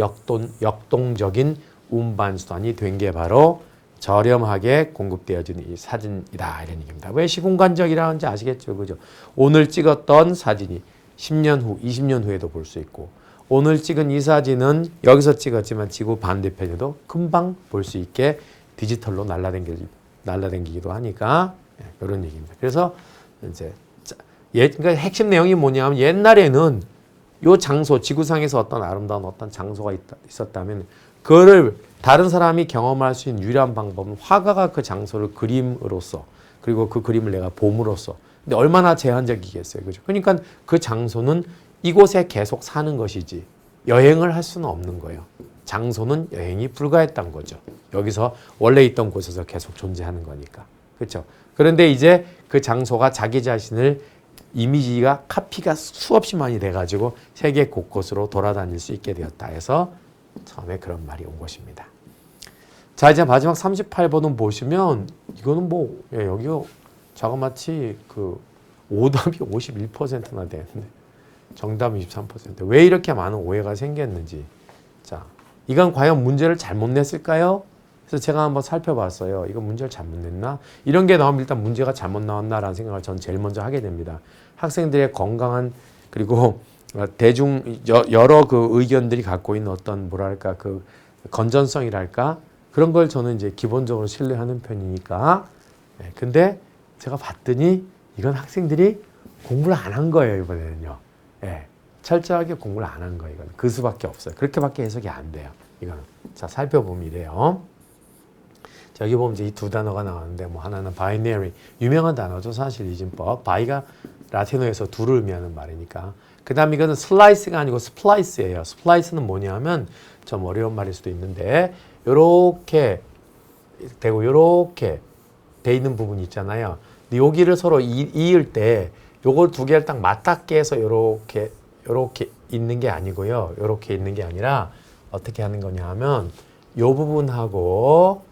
역동적인 운반수단이 된 게 바로 저렴하게 공급되어지는 이 사진이다 이런 얘기입니다. 왜 시공간적이라는지 아시겠죠? 그죠? 오늘 찍었던 사진이 10년 후, 20년 후에도 볼 수 있고 오늘 찍은 이 사진은 여기서 찍었지만 지구 반대편에도 금방 볼 수 있게 디지털로 날라다니기도 하니까 이런 얘기입니다. 그래서 이제 그러니까 핵심 내용이 뭐냐면 옛날에는 요 장소, 지구상에서 어떤 아름다운 어떤 장소가 있었다면 그거를 다른 사람이 경험할 수 있는 유일한 방법은 화가가 그 장소를 그림으로써 그리고 그 그림을 내가 봄으로써. 근데 얼마나 제한적이겠어요. 그죠? 그러니까 그 장소는 이곳에 계속 사는 것이지 여행을 할 수는 없는 거예요. 장소는 여행이 불가했던 거죠. 여기서 원래 있던 곳에서 계속 존재하는 거니까. 그렇죠? 그런데 이제 그 장소가 자기 자신을 이미지가 카피가 수없이 많이 돼가지고 세계 곳곳으로 돌아다닐 수 있게 되었다 해서 처음에 그런 말이 온 것입니다. 자, 이제 마지막 38번은 보시면 이거는 뭐 여기요 자그마치 그 오답이 51%나 되는데 정답은 23%. 왜 이렇게 많은 오해가 생겼는지. 자, 이건 과연 문제를 잘못 냈을까요? 그래서 제가 한번 살펴봤어요. 이거 문제를 잘못 냈나? 이런 게 나오면 일단 문제가 잘못 나왔나라는 생각을 전 제일 먼저 하게 됩니다. 학생들의 건강한 그리고 여러 그 의견들이 갖고 있는 어떤 뭐랄까 그 건전성이랄까 그런 걸 저는 이제 기본적으로 신뢰하는 편이니까. 근데 제가 봤더니 이건 학생들이 공부를 안 한 거예요, 이번에는요. 철저하게 공부를 안 한 거예요, 이건. 그 수밖에 없어요. 그렇게밖에 해석이 안 돼요, 이거는. 자, 살펴보면 이래요. 자, 여기 보면 이제 이 두 단어가 나오는데, 뭐 하나는 binary, 유명한 단어죠, 사실 이진법. 바이가 라틴어에서 둘을 의미하는 말이니까. 그 다음 이거는 슬라이스가 아니고 스플라이스예요. 스플라이스는 뭐냐면 좀 어려운 말일 수도 있는데, 요렇게 되고 요렇게 돼 있는 부분이 있잖아요. 근데 여기를 서로 이을 때 요걸 두 개를 딱 맞닿게 해서 요렇게 있는 게 아니고요. 요렇게 있는 게 아니라 어떻게 하는 거냐 하면 요 부분하고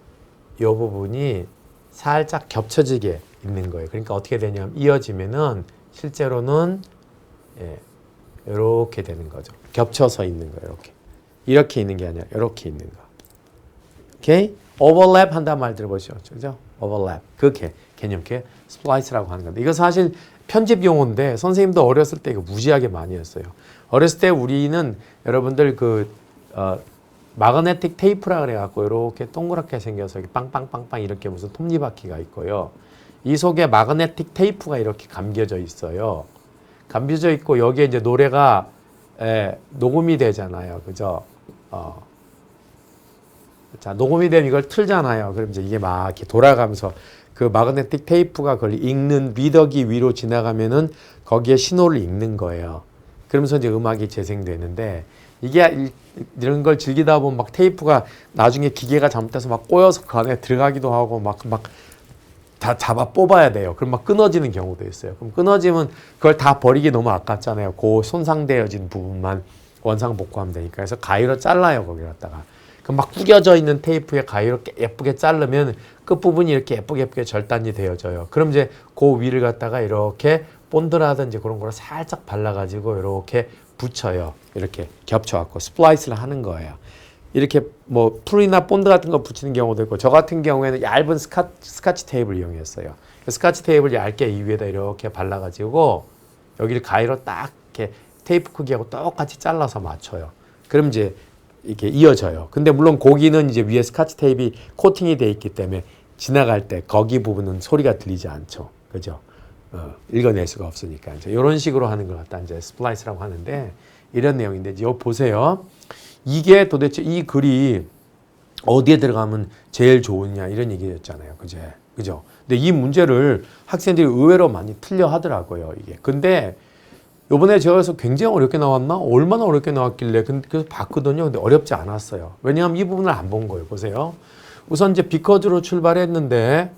요 부분이 살짝 겹쳐지게 있는 거예요. 그러니까 어떻게 되냐면 이어지면은 실제로는 요렇게 되는 거죠. 겹쳐서 있는 거예요. 이렇게 있는 게 아니라 요렇게 있는 거. 오케이? 오버랩 한다는 말 들어보시죠. 그죠? 오버랩. 그 개념, 스플라이스라고 하는 건데. 이거 사실 편집 용어인데 선생님도 어렸을 때 이거 무지하게 많이 했어요. 어렸을 때 우리는 여러분들 마그네틱 테이프라 그래갖고 이렇게 동그랗게 생겨서 빵빵빵빵 이렇게 무슨 톱니바퀴가 있고요. 이 속에 마그네틱 테이프가 이렇게 감겨져 있어요. 감겨져 있고 여기에 이제 노래가 녹음이 되잖아요. 그죠? 자, 녹음이 되면 이걸 틀잖아요. 그럼 이제 이게 막 이렇게 돌아가면서 그 마그네틱 테이프가 그걸 읽는 리더기 위로 지나가면은 거기에 신호를 읽는 거예요. 그러면서 이제 음악이 재생되는데 이게 이런 걸 즐기다 보면 막 테이프가 나중에 기계가 잘못돼서 막 꼬여서 그 안에 들어가기도 하고 막 다 잡아 뽑아야 돼요. 그럼 막 끊어지는 경우도 있어요. 그럼 끊어지면 그걸 다 버리기 너무 아깝잖아요. 그 손상되어진 부분만 원상복구하면 되니까. 그래서 가위로 잘라요, 거기 갖다가. 그럼 막 구겨져 있는 테이프에 가위로 예쁘게 자르면 끝부분이 이렇게 예쁘게 절단이 되어져요. 그럼 이제 그 위를 갖다가 이렇게 본드라든지 그런 거를 살짝 발라가지고 이렇게 붙여요. 이렇게 겹쳐갖고 스플라이스를 하는 거예요. 이렇게 뭐 풀이나 본드 같은 거 붙이는 경우도 있고 저 같은 경우에는 얇은 스카치 테이프를 이용했어요. 스카치 테이프를 얇게 이 위에다 이렇게 발라가지고 여기를 가위로 딱 이렇게 테이프 크기하고 똑같이 잘라서 맞춰요. 그럼 이제 이렇게 이어져요. 근데 물론 거기는 이제 위에 스카치 테이프가 코팅이 돼 있기 때문에 지나갈 때 거기 부분은 소리가 들리지 않죠. 그죠? 읽어낼 수가 없으니까. 이제 이런 식으로 하는 걸 갖다 이제 스플라이스라고 하는데 이런 내용인데 이제 여기 보세요. 이게 도대체 이 글이 어디에 들어가면 제일 좋으냐 이런 얘기였잖아요. 그죠? 근데 이 문제를 학생들이 의외로 많이 틀려 하더라고요. 이게. 근데 요번에 제가 그래서 굉장히 어렵게 나왔나? 얼마나 어렵게 나왔길래 그래서 봤거든요. 근데 어렵지 않았어요. 왜냐하면 이 부분을 안 본 거예요. 보세요. 우선 이제 비커즈로 출발했는데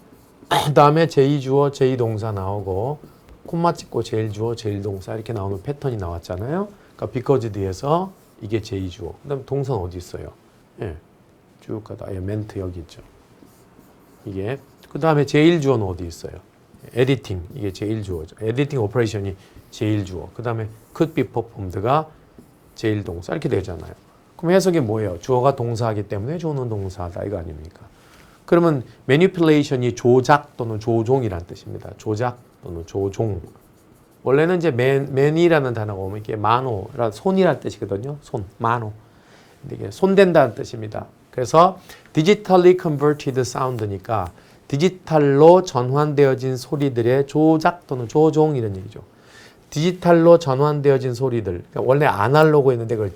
그다음에 제2주어, 제2동사 나오고 콤마 찍고 제일주어, 제일동사 이렇게 나오는 패턴이 나왔잖아요. 그러니까 비커즈 뒤에서 이게 제2주어. 그다음 동사는 어디 있어요? 쭉 가다 멘트 여기 있죠. 이게 그다음에 제1주어는 어디 있어요? 에디팅 이게 제1주어죠. 에디팅 오퍼레이션이 제1주어. 그다음에 could be performed가 제1동사 이렇게 되잖아요. 그럼 해석이 뭐예요? 주어가 동사하기 때문에 주어는 동사다 이거 아닙니까? 그러면 manipulation이 조작 또는 조종이란 뜻입니다. 조작 또는 조종. 원래는 이제 man이라는 단어가 오면 이게 마노라 손이라는 뜻이거든요. 손, 마노. 근데 이게 손댄다는 뜻입니다. 그래서 digitally converted sound니까 디지털로 전환되어진 소리들의 조작 또는 조종 이런 얘기죠. 디지털로 전환되어진 소리들. 그러니까 원래 아날로그였는데 그걸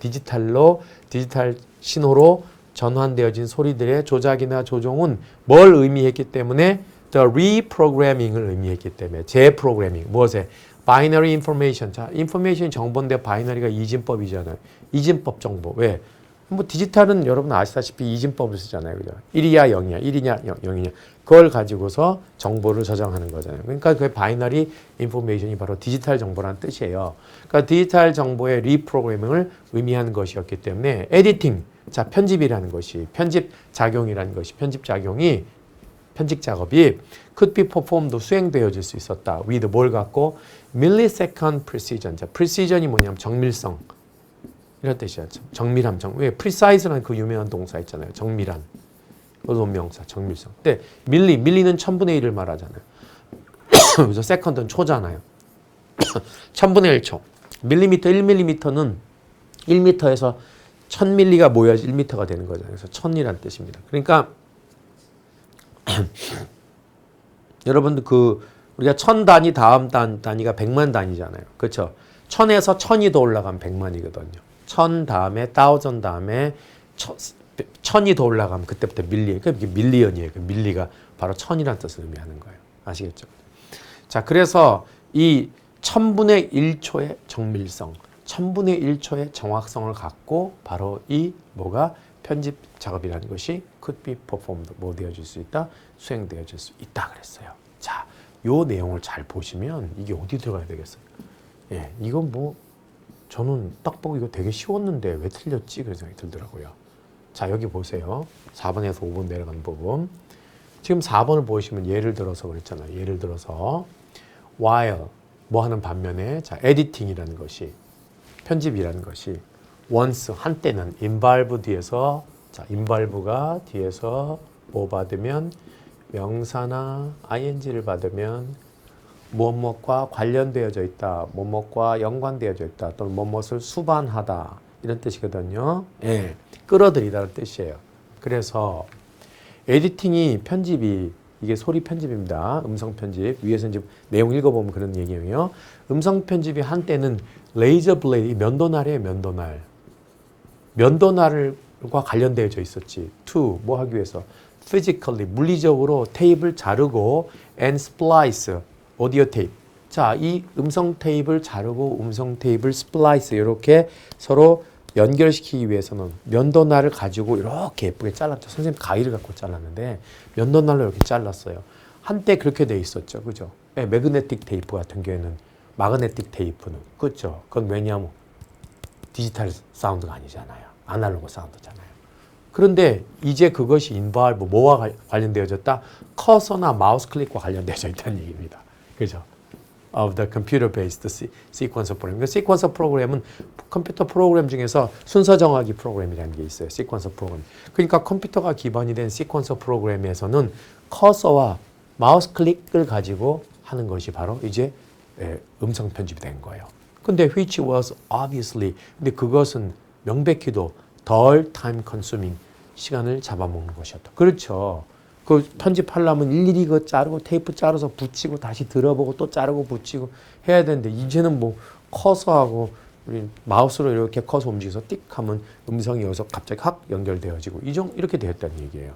디지털 신호로 전환되어진 소리들의 조작이나 조종은 뭘 의미했기 때문에 the reprogramming을 의미했기 때문에 재프로그래밍. 무엇에? binary information. 자, information이 정보인데 바이너리가 이진법이잖아요. 이진법 정보. 왜? 뭐 디지털은 여러분 아시다시피 이진법을 쓰잖아요. 그죠? 1이야 0이야, 1이냐 0이냐. 그걸 가지고서 정보를 저장하는 거잖아요. 그러니까 그 바이너리 인포메이션이 바로 디지털 정보라는 뜻이에요. 그러니까 디지털 정보의 리프로그래밍을 의미하는 것이었기 때문에 에디팅, 자 편집이라는 것이, 편집 작용이라는 것이, 편집 작용이, 편집 작업이 could be performed, 수행되어질 수 있었다. with 뭘 갖고? millisecond precision. 자, precision이 뭐냐면 정밀성. 이런 뜻이야. 정밀함. 왜? precise라는 그 유명한 동사 있잖아요. 정밀한. 의문명사, 정밀성. 근데 밀리는 1000분의 1을 말하잖아요. 그래서 세컨드는 초잖아요. 1000분의 1초. 밀리미터, 1밀리미터는 1미터에서 1000밀리가 모여야지 1미터가 되는 거잖아요. 그래서 1000이라는 뜻입니다. 그러니까 여러분들 우리가 1000단위 다음 단위가 100만 단위잖아요. 그렇죠? 1000에서 1000이 더 올라가면 100만이거든요. 1000 다음에 1000 다음에 1000이 더 올라가면 그때부터 밀리. 그러니까 이게 밀리언이에요. 그 밀리가 바로 1000이라는 뜻을 의미하는 거예요. 아시겠죠? 자, 그래서 이 1000분의 1초의 정밀성, 1000분의 1초의 정확성을 갖고 바로 이 뭐가 편집 작업이라는 것이 could be performed, 뭐 되어질 수 있다? 수행되어질 수 있다 그랬어요. 자, 요 내용을 잘 보시면 이게 어디 들어가야 되겠어요? 예, 이건 뭐 저는 딱 보고 이거 되게 쉬웠는데 왜 틀렸지? 그런 생각이 들더라고요. 자, 여기 보세요. 4번에서 5번 내려가는 부분. 지금 4번을 보시면 예를 들어서 그랬잖아요. 예를 들어서 while 뭐 하는 반면에 자, editing이라는 것이, 편집이라는 것이 once 한때는 involve 뒤에서, 자, involve가 뒤에서 뭐 받으면 명사나 ing를 받으면 무엇과 관련되어져 있다, 무엇과 연관되어져 있다, 또는 무엇을 수반하다, 이런 뜻이거든요. 예, 끌어들이다는 뜻이에요. 그래서 에디팅이, 편집이, 이게 소리 편집입니다. 음성 편집. 위에서 이제 내용 읽어보면 그런 얘기예요. 음성 편집이 한때는 레이저 블레이드, 면도날이에요, 면도날. 면도날과 관련되어져 있었지. to, 뭐 하기 위해서? physically, 물리적으로 테이프를 자르고 and splice, 오디오 테이프. 자, 이 음성 테이프를 자르고 음성 테이프를 스플라이스, 이렇게 서로 연결시키기 위해서는 면도날을 가지고 이렇게 예쁘게 잘랐죠. 선생님 가위를 갖고 잘랐는데 면도날로 이렇게 잘랐어요. 한때 그렇게 돼 있었죠. 그죠? 네, 매그네틱 테이프 같은 경우에는, 마그네틱 테이프는. 그렇죠? 그건 왜냐하면 디지털 사운드가 아니잖아요. 아날로그 사운드잖아요. 그런데 이제 그것이 인발브, 뭐와 관련되어졌다? 커서나 마우스 클릭과 관련되어져 있다는 얘기입니다. 그죠? of the computer-based sequencer program. 그 sequencer 프로그램은 컴퓨터 프로그램 중에서 순서 정하기 프로그램이라는 게 있어요. sequencer 프로그램. 그러니까 컴퓨터가 기반이 된 sequencer 프로그램에서는 커서와 마우스 클릭을 가지고 하는 것이 바로 이제 음성 편집이 된 거예요. 근데 which was obviously, 근데 그것은 명백히도 덜 time consuming, 시간을 잡아먹는 것이었다. 그렇죠. 그 편집하려면 일일이 그 자르고 테이프 자르서 붙이고 다시 들어보고 또 자르고 붙이고 해야 되는데, 이제는 뭐 커서하고 우리 마우스로 이렇게 커서 움직여서 띡 하면 음성이 여기서 갑자기 확 연결되어지고 이렇게 되었다는 얘기예요.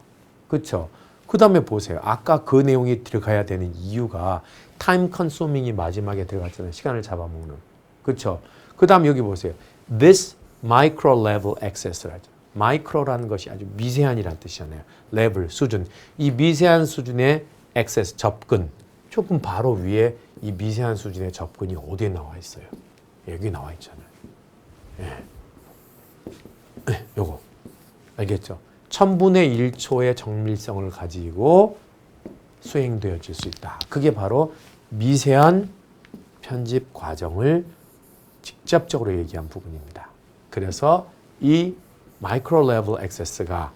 그렇죠? 그 다음에 보세요. 아까 그 내용이 들어가야 되는 이유가 타임 컨소밍이 마지막에 들어갔잖아요. 시간을 잡아먹는. 그렇죠? 그 다음 여기 보세요. This micro level access라죠. 마이크로라는 것이 아주 미세한이라는 뜻이잖아요. 레벨, 수준. 이 미세한 수준의 액세스, 접근. 조금 바로 위에 이 미세한 수준의 접근이 어디에 나와 있어요? 여기 나와 있잖아요. 예. 요거. 알겠죠? 1000분의 1초의 정밀성을 가지고 수행되어질 수 있다. 그게 바로 미세한 편집 과정을 직접적으로 얘기한 부분입니다. 그래서 이 마이크로 레벨 액세스가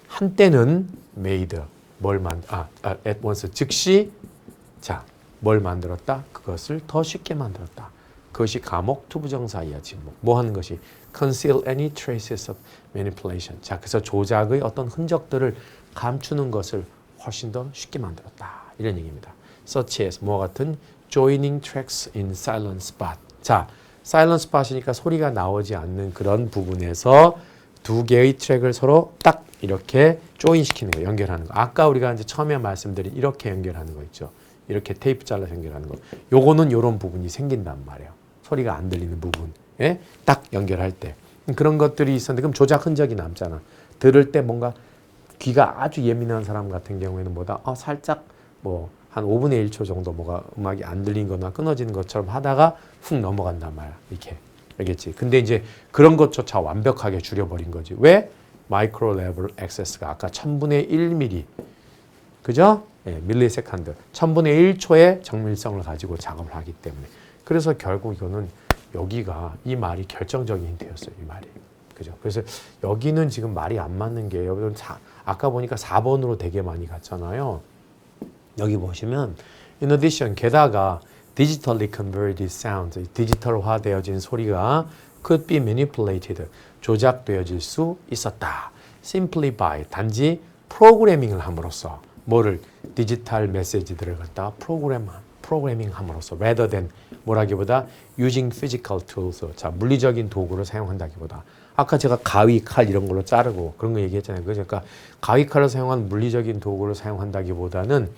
한때는 made, at once, 즉시, 자, 뭘 만들었다? 그것을 더 쉽게 만들었다. 그것이 감옥, 투부정사이야, 지금. 뭐 하는 것이? conceal any traces of manipulation. 자, 그래서 조작의 어떤 흔적들을 감추는 것을 훨씬 더 쉽게 만들었다. 이런 얘기입니다. such as, 뭐와 같은 joining tracks in silent spot. 자, silent spot이니까 소리가 나오지 않는 그런 부분에서 두 개의 트랙을 서로 딱 이렇게 조인시키는 거, 연결하는 거. 아까 우리가 이제 처음에 말씀드린 이렇게 연결하는 거 있죠. 이렇게 테이프 잘라서 연결하는 거. 요거는 요런 부분이 생긴단 말이에요. 소리가 안 들리는 부분에 딱 연결할 때. 그런 것들이 있었는데 그럼 조작 흔적이 남잖아. 들을 때 뭔가 귀가 아주 예민한 사람 같은 경우에는 뭐다 살짝 뭐 한 5분의 1초 정도 뭐가 음악이 안 들린 거나 끊어지는 것처럼 하다가 훅 넘어간단 말이야. 이렇게. 알겠지? 근데 이제 그런 것조차 완벽하게 줄여버린 거지. 왜? 마이크로 레벨 액세스가 아까 1000분의 1mm 그죠? 예, 밀리세컨드 1000분의 1초의 정밀성을 가지고 작업을 하기 때문에 그래서 결국 이거는 여기가 이 말이 결정적인 힌트였어요. 이 말이. 그죠? 그래서 여기는 지금 말이 안 맞는 게 여러분 아까 보니까 4번으로 되게 많이 갔잖아요. 여기 보시면 in addition 게다가 digitally converted sound 디지털화 되어진 소리가 could be manipulated 조작되어질 수 있었다. simply by 단지 프로그래밍을 함으로써 뭐를 디지털 메시지들을 갖다가 프로그래밍 함으로써 rather than 뭐라기보다 using physical tools 자 물리적인 도구를 사용한다기보다 아까 제가 가위, 칼 이런 걸로 자르고 그런 거 얘기했잖아요. 그러니까 가위, 칼을 사용한 물리적인 도구를 사용한다기보다는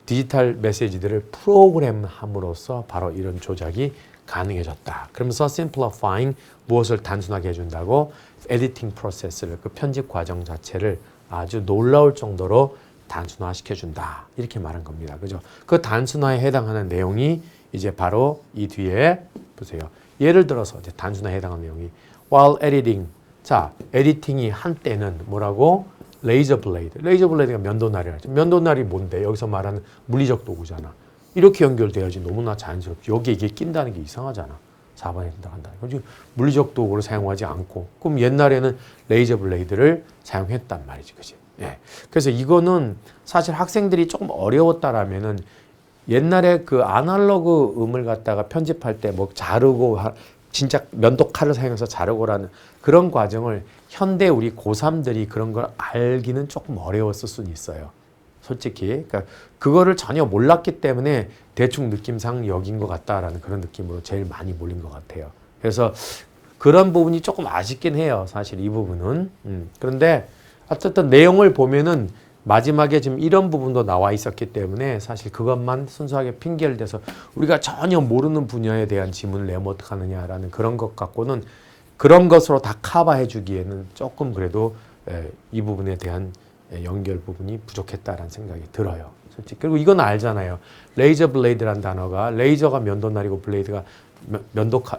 디지털 메시지들을 프로그램함으로써 바로 이런 조작이 가능해졌다. 그러면서 simplifying 무엇을 단순하게 해준다고 에디팅 프로세스를 그 편집 과정 자체를 아주 놀라울 정도로 단순화시켜준다. 이렇게 말한 겁니다. 그죠? 그 단순화에 해당하는 내용이 이제 바로 이 뒤에 보세요. 예를 들어서 이제 단순화에 해당하는 내용이 while editing. 자, 에디팅이 한때는 뭐라고? 레이저 블레이드. 레이저 블레이드가 면도날이라죠. 면도날이 뭔데? 여기서 말하는 물리적 도구잖아. 이렇게 연결돼야지 너무나 자연스럽지. 여기에 이게 낀다는 게 이상하잖아. 4번에 들어간다. 물리적 도구를 사용하지 않고. 그럼 옛날에는 레이저 블레이드를 사용했단 말이지. 그지? 예. 그래서 이거는 사실 학생들이 조금 어려웠다라면은 옛날에 그 아날로그 음을 갖다가 편집할 때 뭐 자르고 진짜 면도 칼을 사용해서 자르고라는 그런 과정을 현대 우리 고3들이 그런 걸 알기는 조금 어려웠을 수는 있어요. 솔직히. 그러니까 그거를 전혀 몰랐기 때문에 대충 느낌상 여긴 것 같다라는 그런 느낌으로 제일 많이 몰린 것 같아요. 그래서 그런 부분이 조금 아쉽긴 해요. 사실 이 부분은. 그런데 어쨌든 내용을 보면은 마지막에 지금 이런 부분도 나와 있었기 때문에 사실 그것만 순수하게 핑계를 대서 우리가 전혀 모르는 분야에 대한 지문을 내면 어떡하느냐라는 그런 것 갖고는 그런 것으로 다 커버해 주기에는 조금 그래도 이 부분에 대한 연결 부분이 부족했다라는 생각이 들어요. 솔직히. 그리고 이건 알잖아요. 레이저 블레이드라는 단어가 레이저가 면도날이고 블레이드가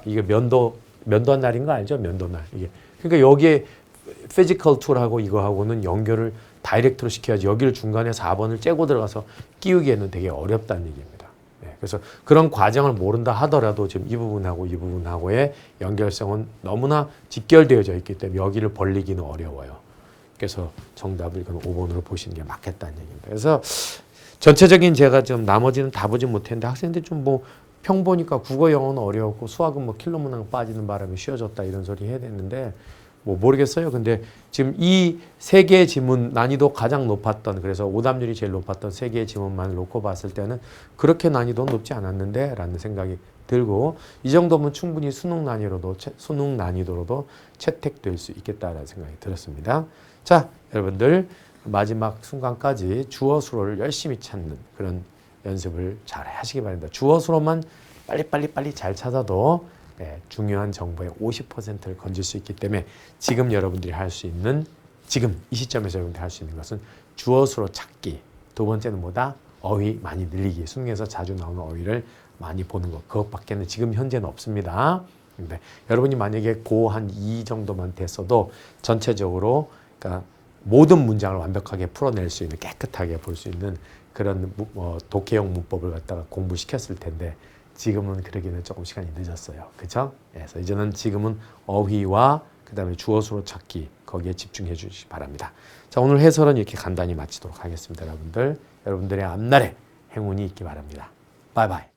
이게 면도한 날인 거 알죠? 면도날. 이게. 그러니까 여기에 피지컬 툴하고 이거하고는 연결을 다이렉트로 시켜야지 여기를 중간에 4번을 째고 들어가서 끼우기에는 되게 어렵다는 얘기입니다. 네, 그래서 그런 과정을 모른다 하더라도 지금 이 부분하고의 연결성은 너무나 직결되어져 있기 때문에 여기를 벌리기는 어려워요. 그래서 정답을 이건 5번으로 보시는 게 맞겠다는 얘기입니다. 그래서 전체적인 제가 좀 나머지는 다 보지 못했는데 학생들 좀 뭐 평 보니까 국어 영어는 어려웠고 수학은 뭐 킬러 문항 빠지는 바람에 쉬워졌다 이런 소리 해야 되는데 뭐 모르겠어요. 근데 지금 이 세 개의 지문 난이도 가장 높았던 그래서 오답률이 제일 높았던 세 개의 지문만 놓고 봤을 때는 그렇게 난이도 높지 않았는데 라는 생각이 들고 이 정도면 충분히 수능 난이도로도 채택될 수 있겠다라는 생각이 들었습니다. 자, 여러분들 마지막 순간까지 주어 수로를 열심히 찾는 그런 연습을 잘 하시기 바랍니다. 주어 수로만 빨리 잘 찾아도 중요한 정보의 50%를 건질 수 있기 때문에 지금 여러분들이 할 수 있는 지금 이 시점에서 여러분들이 할 수 있는 것은 주어 수로 찾기. 두 번째는 뭐다? 어휘 많이 늘리기. 수능에서 자주 나오는 어휘를 많이 보는 것. 그것밖에는 지금 현재는 없습니다. 근데 여러분이 만약에 고 한 2 정도만 됐어도 전체적으로 그러니까 모든 문장을 완벽하게 풀어낼 수 있는 깨끗하게 볼 수 있는 그런 독해용 문법을 갖다가 공부시켰을 텐데 지금은 그러기는 조금 시간이 늦었어요. 그렇죠? 그래서 이제는 지금은 어휘와 그다음에 주어수로 찾기 거기에 집중해 주시기 바랍니다. 자, 오늘 해설은 이렇게 간단히 마치도록 하겠습니다. 여러분들의 앞날에 행운이 있기 바랍니다. 바이바이.